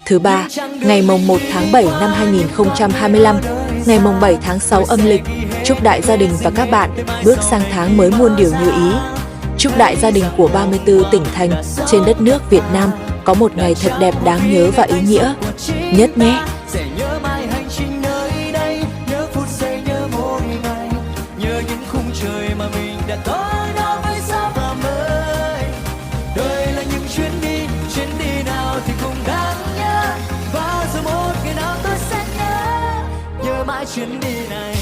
Thứ ba, ngày mồng 1 tháng 7 năm 2025, ngày mồng 7 tháng 6 âm lịch. Chúc đại gia đình và các bạn bước sang tháng mới muôn điều như ý. Chúc đại gia đình của 34 tỉnh thành trên đất nước Việt Nam có một ngày thật đẹp, đáng nhớ và ý nghĩa nhất nhé. Sẽ nhớ mãi hành trình nơi đây, nhớ phút giây, nhớ mỗi ngày, nhớ những khung trời mà mình đã tới đó với sao và mới. Đời là những chuyến đi nào thì cũng đáng nhớ, và rồi một ngày nào tôi sẽ nhớ mãi chuyến đi này.